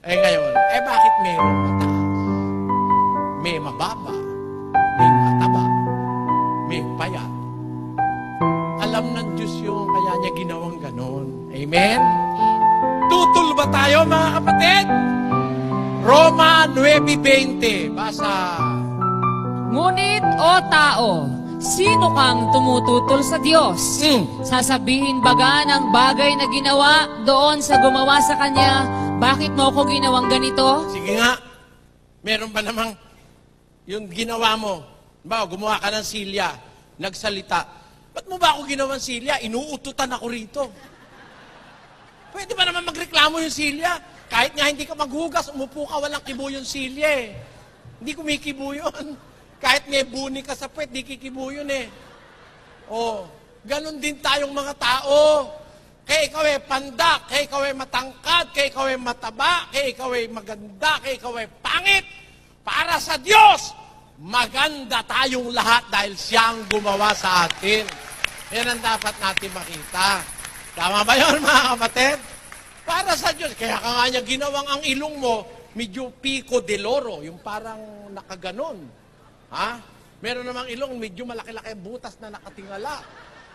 Eh ngayon, bakit meron mataas? May mababa, may mataba, may payat. Alam ng Diyos yung kaya niya ginawang ganon. Amen? Tutol ba tayo mga kapatid? Roma 9:20. Basa. Ngunit, o tao, sino kang tumututol sa Diyos? Sasabihin baga ng bagay na ginawa doon sa gumawa sa Kanya, bakit mo ako ginawang ganito? Sige nga, meron ba namang yung ginawa mo? Ba, gumawa ka ng silya, nagsalita. Ba't mo ba ako ginawang silya? Inuututan ako rito. Pwede ba naman magreklamo yung silya? Kahit nga hindi ka maghugas, umupo ka, walang kibo yung silya eh. Hindi kumikibo yun. Kahit may buni ka sa puwet, di kikibo yun eh. Oh, ganun din tayong mga tao. Kaya ikaw ay pandak, kaya ikaw ay matangkad, kaya ikaw ay mataba, kaya ikaw ay maganda, kaya ikaw ay pangit. Para sa Diyos, maganda tayong lahat dahil siyang gumawa sa atin. Yan ang dapat natin makita. Tama ba yun mga kapatid? Para sa Diyos. Kaya ka nga niya ginawang ang ilong mo, medyo pico de loro, yung parang nakaganon. Ha? Meron namang ilong, medyo malaki-laki butas na nakatingala.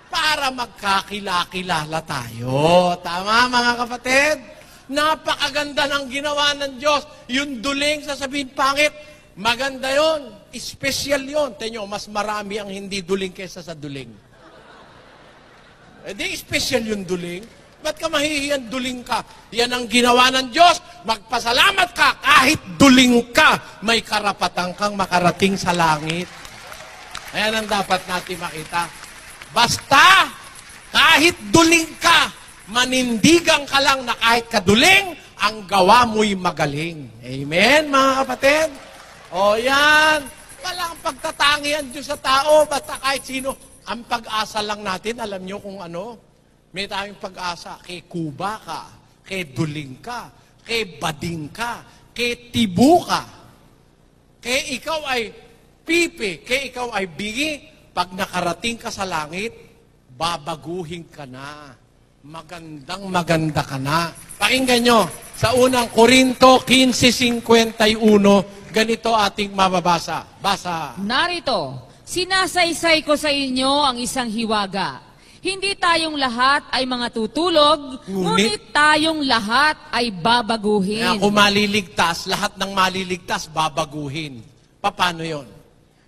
Para magkakilala tayo. Tama mga kapatid? Napakaganda ng ginawa ng Diyos. Yung duling, sasabihin pangit, maganda yon, special yon. Tenyo, mas marami ang hindi duling kaysa sa duling. Di special yung duling. Ba't ka mahihiyan duling ka? Yan ang ginawa ng Diyos. Magpasalamat ka kahit duling ka. May karapatan kang makarating sa langit. Ayan ang dapat natin makita. Basta, kahit duling ka, manindigan ka lang na kahit kaduling, ang gawa mo'y magaling. Amen, mga kapatid? O yan, walang pagtatangi ang Diyos sa tao, basta kahit sino. Ang pag-asa lang natin, alam nyo kung ano? May tayong pag-asa, kay kuba ka, kay duling ka, kay bading ka, kay tibu ka, kay ikaw ay pipi, kay ikaw ay bingi. Pag nakarating ka sa langit, babaguhin ka na. Magandang maganda ka na. Pakinggan nyo, sa unang Korinto 15:51, ganito ating mababasa. Basa. Narito, sinasaysay ko sa inyo ang isang hiwaga. Hindi tayong lahat ay mga tutulog, ngunit tayong lahat ay babaguhin. Kaya kung maliligtas, lahat ng maliligtas, babaguhin. Paano yon?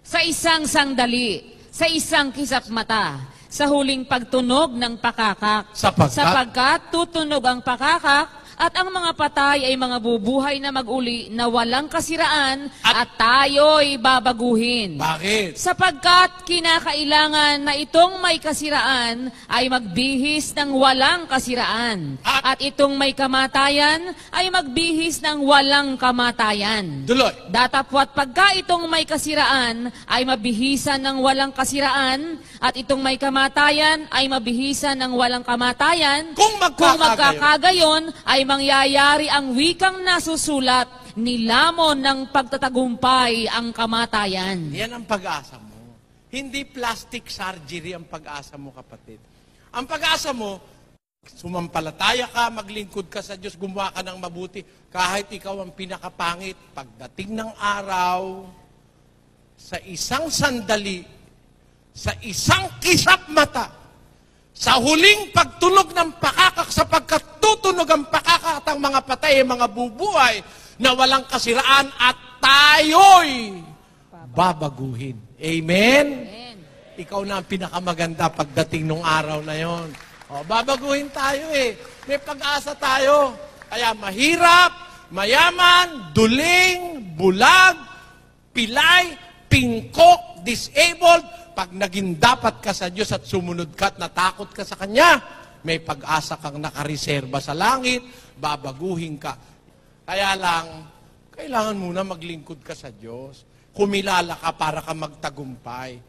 Sa isang sandali, sa isang kisap mata, sa huling pagtunog ng pakakak. Sapagkat tutunog ang pakakak, at ang mga patay ay mga bubuhay na mag-uli na walang kasiraan, at tayo'y babaguhin. Bakit? Sapagkat kinakailangan na itong may kasiraan ay magbihis ng walang kasiraan, at itong may kamatayan ay magbihis ng walang kamatayan. Duloy. Datapwat pagka itong may kasiraan ay mabihisan ng walang kasiraan, at itong may kamatayan ay mabihisan ng walang kamatayan. Kung magkakagayon ay mangyayari ang wikang nasusulat, nilamon ng pagtatagumpay ang kamatayan. Yan ang pag-asa mo. Hindi plastic surgery ang pag-asa mo, kapatid. Ang pag-asa mo, sumampalataya ka, maglingkod ka sa Diyos, gumawa ka ng mabuti, kahit ikaw ang pinakapangit, pagdating ng araw, sa isang sandali, sa isang kisap mata, sa huling pagtunog ng pakakak, sapagkat tutunog ang pakakak at ang mga patay ay mga bubuhay na walang kasiraan, at tayo'y babaguhin. Amen? Amen. Ikaw na ang pinakamaganda pagdating ng araw na yon. O, babaguhin tayo eh. May pag-asa tayo. Kaya mahirap, mayaman, duling, bulag, pilay, pingkok, disabled, pag naging dapat ka sa Diyos at sumunod ka at natakot ka sa Kanya, may pag-asa kang nakareserba sa langit, babaguhin ka. Kaya lang, kailangan muna maglingkod ka sa Diyos. Kumilala ka para ka magtagumpay.